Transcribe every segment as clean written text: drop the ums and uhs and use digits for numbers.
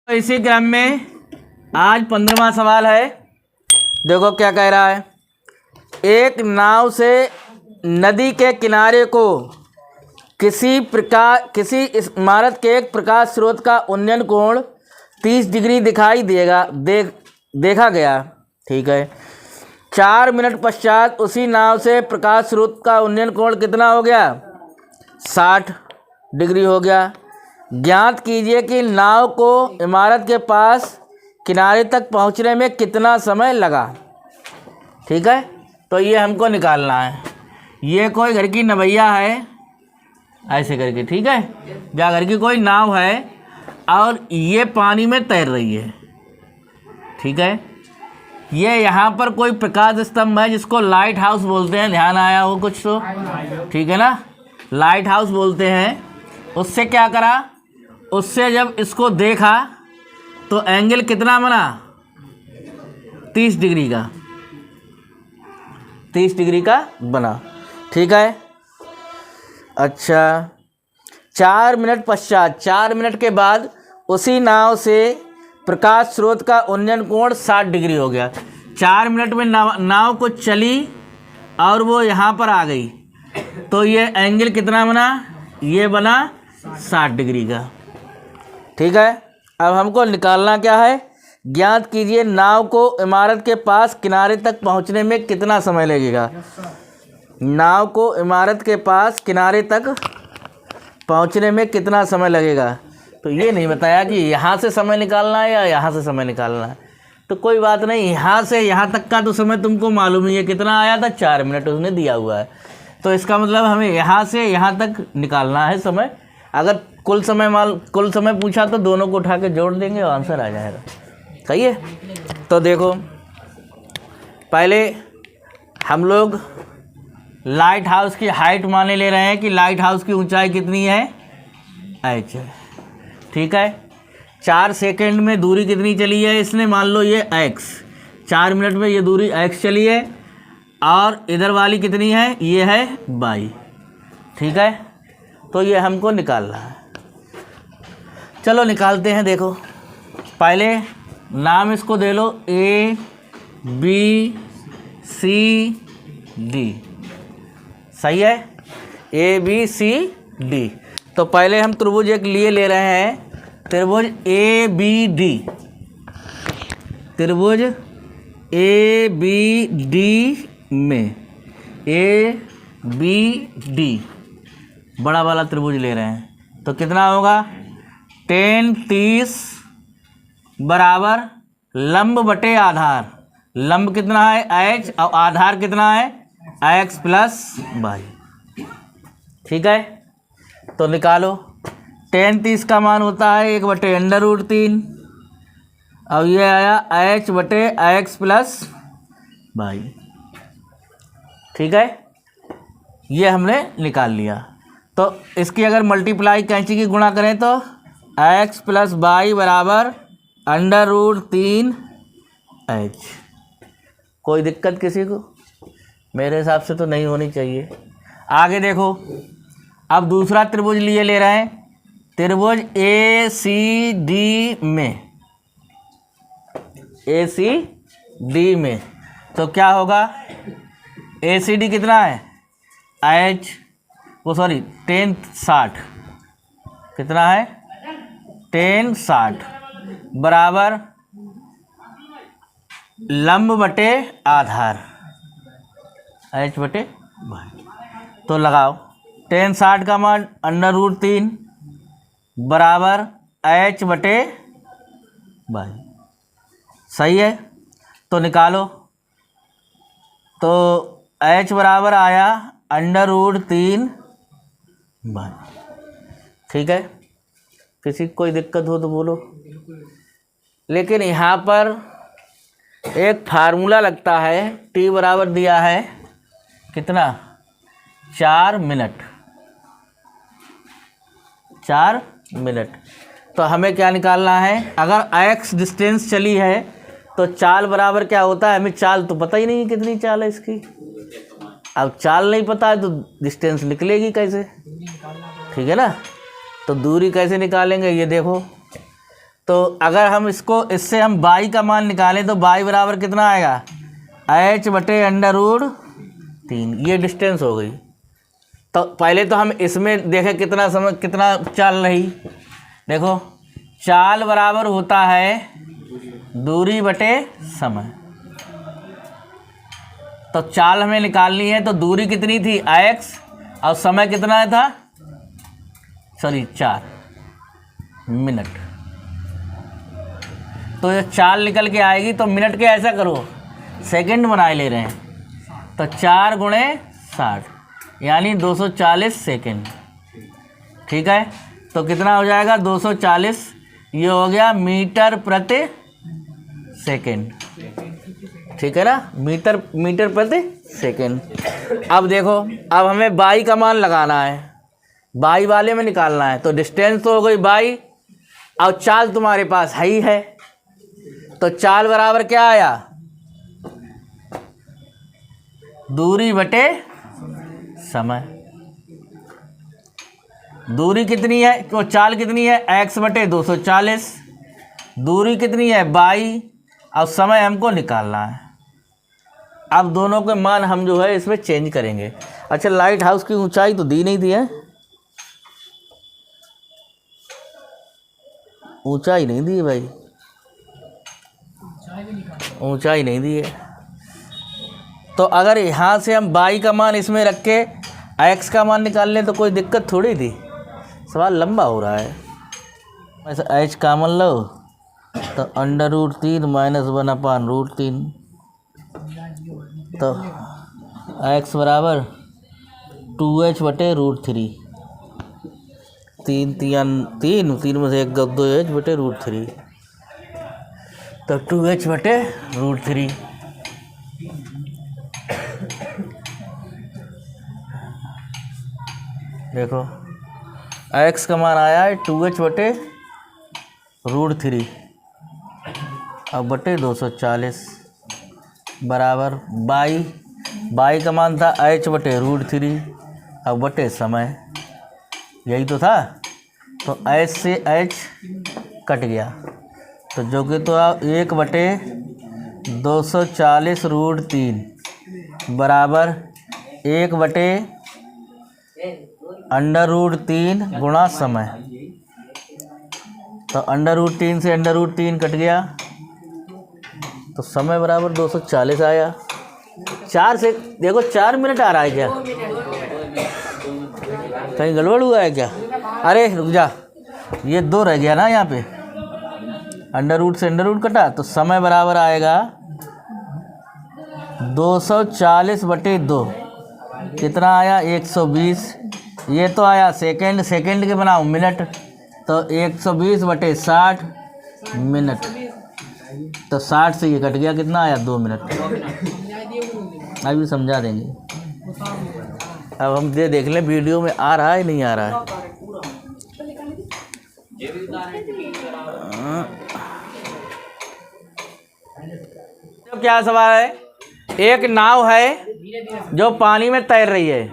तो इसी क्रम में आज 15वां सवाल है। देखो क्या कह रहा है। एक नाव से नदी के किनारे को किसी इमारत के एक प्रकाश स्रोत का उन्नयन कोण 30 डिग्री दिखाई देखा गया। ठीक है। 4 मिनट पश्चात उसी नाव से प्रकाश स्रोत का उन्नयन कोण कितना हो गया? 60 डिग्री हो गया। ज्ञात कीजिए कि नाव को इमारत के पास किनारे तक पहुंचने में कितना समय लगा। ठीक है, तो ये हमको निकालना है। ये कोई घर की नवैया है ऐसे करके, ठीक है, या घर की कोई नाव है और ये पानी में तैर रही है। ठीक है, ये यहाँ पर कोई प्रकाश स्तंभ है जिसको लाइट हाउस बोलते हैं। ध्यान आया हो कुछ तो? ठीक है ना, लाइट हाउस बोलते हैं। उससे क्या करा, उससे जब इसको देखा तो एंगल कितना बना? 30 डिग्री का, 30 डिग्री का बना। ठीक है। अच्छा, 4 मिनट पश्चात, 4 मिनट के बाद उसी नाव से प्रकाश स्रोत का उन्नयन कोण 60 डिग्री हो गया। 4 मिनट में नाव को चली और वो यहाँ पर आ गई तो ये एंगल कितना बना? ये बना 60 डिग्री का। ठीक है, अब हमको निकालना क्या है? ज्ञात कीजिए नाव को इमारत के पास किनारे तक पहुंचने में कितना समय लगेगा। नाव को इमारत के पास किनारे तक पहुंचने में कितना समय लगेगा। तो ये नहीं बताया कि यहाँ से समय निकालना है या यहाँ से समय निकालना है। तो कोई बात नहीं, यहाँ से यहाँ तक का तो समय तुमको मालूम ही है कितना आया था, 4 मिनट उसने दिया हुआ है। तो इसका मतलब हमें यहाँ से यहाँ तक निकालना है समय। अगर कुल समय पूछा तो दोनों को उठा के जोड़ देंगे और आंसर आ जाएगा। सही है। तो देखो, पहले हम लोग लाइट हाउस की हाइट माने ले रहे हैं कि लाइट हाउस की ऊंचाई कितनी है? h है। ठीक है, 4 सेकंड में दूरी कितनी चली है इसने? मान लो ये x, 4 मिनट में ये दूरी x चली है और इधर वाली कितनी है? ये है y। ठीक है, तो ये हमको निकालना है। चलो निकालते हैं। देखो, पहले नाम इसको दे लो A B C D। सही है, A B C D। तो पहले हम त्रिभुज एक ले रहे हैं, त्रिभुज A B D। त्रिभुज A B D में A B D बड़ा वाला त्रिभुज ले रहे हैं। तो कितना होगा? 10 30 बराबर लंब बटे आधार। लंब कितना है? h और आधार कितना है? x plus y। ठीक है, तो निकालो। 10 30 का मान होता है 1/√3 और ये आया h बटे x प्लस y। ठीक है, ये हमने निकाल लिया। तो इसकी अगर मल्टीप्लाई कैंची की गुणा करें तो x प्लस y बराबर √3h। कोई दिक्कत किसी को? मेरे हिसाब से तो नहीं होनी चाहिए। आगे देखो, अब दूसरा त्रिभुज ले रहे हैं, त्रिभुज ACD में, ACD में। तो क्या होगा? ACD कितना है? h 10 60 कितना है? 10 60 बराबर लंब बटे आधार h बटे y। तो लगाओ, 10 60 का मान √3 बराबर h बटे y। सही है, तो निकालो। तो h बराबर आया √3y। ठीक है, किसी को कोई दिक्कत हो तो बोलो। लेकिन यहाँ पर एक फार्मूला लगता है। t बराबर दिया है कितना? 4 मिनट। 4 मिनट। तो हमें क्या निकालना है? अगर x डिस्टेंस चली है तो चाल बराबर क्या होता है? हमें चाल तो पता ही नहीं है कितनी चाल है इसकी। अब चाल नहीं पता है तो डिस्टेंस निकलेगी कैसे? ठीक है ना, तो दूरी कैसे निकालेंगे ये देखो। तो अगर हम इससे हम बाई का मान निकालें तो बाई बराबर कितना आएगा, एच बटे अंडर रूट 3। ये डिस्टेंस हो गई। तो पहले तो हम इसमें देखें कितना चाल रही। देखो चाल बराबर होता है दूरी बटे समय। तो चाल हमें निकालनी है, तो दूरी कितनी थी x और समय कितना था, 4 मिनट। तो ये चाल निकल के आएगी, तो मिनट के ऐसा करो सेकंड बनाए ले रहे हैं, तो 4 गुणे 60 यानी 240 सेकंड। ठीक है, तो कितना हो जाएगा 240, ये हो गया मीटर प्रति सेकंड। ठीक है ना, मीटर प्रति सेकंड। अब देखो, अब हमें बाई का मान लगाना है, बाई वाले में निकालना है। तो डिस्टेंस तो हो गई बाई, और चाल तुम्हारे पास है ही है, तो चाल बराबर क्या आया, दूरी बटे समय। दूरी कितनी है, तो चाल कितनी है, x बटे 240, दूरी कितनी है बाई, और समय हमको निकालना है। अब दोनों के मान हम जो है इसमें चेंज करेंगे। अच्छा, लाइट हाउस की ऊंचाई तो दी नहीं दी है, ऊंचाई नहीं दी है भाई, ऊंचाई नहीं दी है। तो अगर यहाँ से हम बाई का मान इसमें रख के एक्स का मान निकाल लें तो कोई दिक्कत थोड़ी थी। सवाल लंबा हो रहा है। ऐसा एच कामन लो तो अंडर रूट 3 माइनस 1/√3, तो एक्स बराबर 2h बटे √3। 3 में से 1 2h बटे √3, तो 2h बटे √3। देखो x का मान आया है 2h बटे √3 अब बटे 240 बराबर बाई का मान था h बटे √3 अब बटे समय, यही तो था। तो h से h कट गया, तो जो कि तो 1 बटे 240 √3 बराबर 1 बटे अंडर√3 गुणा समय। तो अंडर√3 से अंडर√3 कट गया, तो समय बराबर 240 आया। 4 से देखो 4 मिनट आ रहा है क्या, कहीं गड़बड़ हुआ है क्या? अरे रुक जा, ये 2 रह गया ना यहाँ पे, अंडर रूट से अंडर रूट कटा, तो समय बराबर आएगा 240 बटे 2, कितना आया 120। ये तो आया सेकंड के बनाओ मिनट, तो 120 बटे 60 मिनट, तो 60 से ये कट गया, कितना आया 2 मिनट। अभी समझा देंगे। अब हम देख लें वीडियो में आ रहा है नहीं आ रहा है। तो क्या सवाल है, एक नाव है जो पानी में तैर रही है,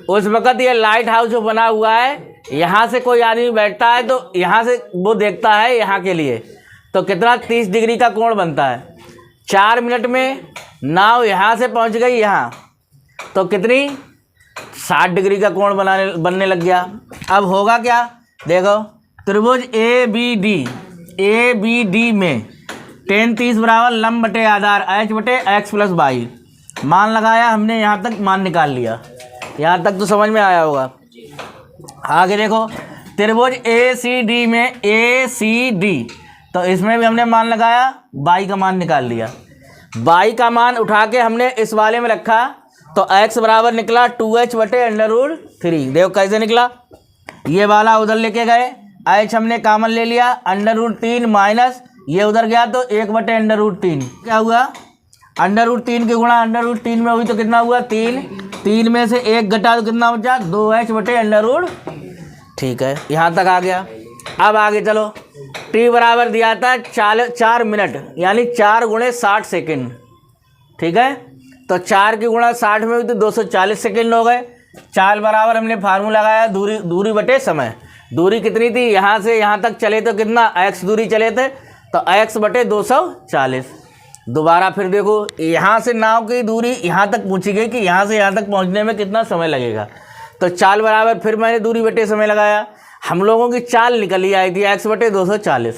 उस वक़्त ये लाइट हाउस जो बना हुआ है, यहाँ से कोई आदमी बैठता है तो यहाँ से वो देखता है यहाँ के लिए, तो कितना 30 डिग्री का कोण बनता है। 4 मिनट में नाव यहाँ से पहुँच गई यहाँ, तो कितनी 60 डिग्री का कोण बनने लग गया। अब होगा क्या, देखो त्रिभुज ए बी डी में tan 30 बराबर लंब बटे आधार h बटे x प्लस वाई। मान लगाया हमने, यहाँ तक मान निकाल लिया, यहाँ तक तो समझ में आया होगा। आगे देखो त्रिभुज ACD में ACD, तो इसमें भी हमने मान लगाया, बाई का मान निकाल लिया। बाई का मान उठा के हमने इस वाले में रखा, तो x बराबर निकला 2h बटे अंडर√3। देखो कैसे निकला, ये वाला उधर लेके गए, h हमने कॉमन ले लिया, अंडर√3 माइनस ये उधर गया तो 1 बटे अंडर√3, क्या हुआ अंडर√3 के गुणा अंडर√3 में हुई तो कितना हुआ 3 में से 1 घटा तो कितना बचा 2h बटे अंडर√। ठीक है, यहाँ तक आ गया। अब आगे चलो, t बराबर दिया था 4 मिनट यानी 4 गुणे 60 सेकेंड। ठीक है, तो 4 के गुणा 60 में हुई तो 240 सेकेंड हो गए। चाल बराबर हमने फार्मूला लगाया दूरी बटे समय, दूरी कितनी थी, यहाँ से यहाँ तक चले तो कितना x दूरी चले थे, तो x बटे 240। दोबारा फिर देखो, यहाँ से नाव की दूरी यहाँ तक पूछी गई कि यहाँ से यहाँ तक पहुँचने में कितना समय लगेगा, तो चाल बराबर फिर मैंने दूरी बटे समय लगाया। हम लोगों की चाल निकल ही आई थी x बटे 240।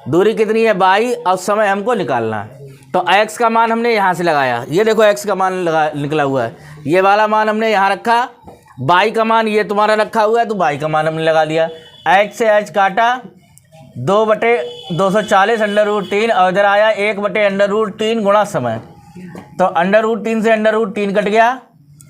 दूरी कितनी है 22 और समय हमको निकालना है, तो x का मान हमने यहाँ से लगाया। ये देखो x का मान निकला हुआ है, ये वाला मान हमने यहाँ रखा, y का मान ये तुम्हारा रखा हुआ है, तो y का मान हमने लगा दिया। h से h काटा, 2 बटे 240 √3 और इधर आया 1 बटे √3 गुणा समय, तो √3 से √3 कट गया,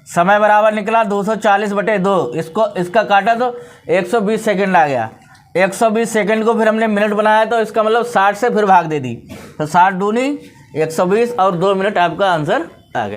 समय बराबर निकला 240 बटे 2। इसका काटा तो 120 सेकंड आ गया। 120 सेकंड को फिर हमने मिनट बनाया, तो इसका मतलब 60 से फिर भाग दे दी, तो 60 दूनी 120 और 2 मिनट आपका आंसर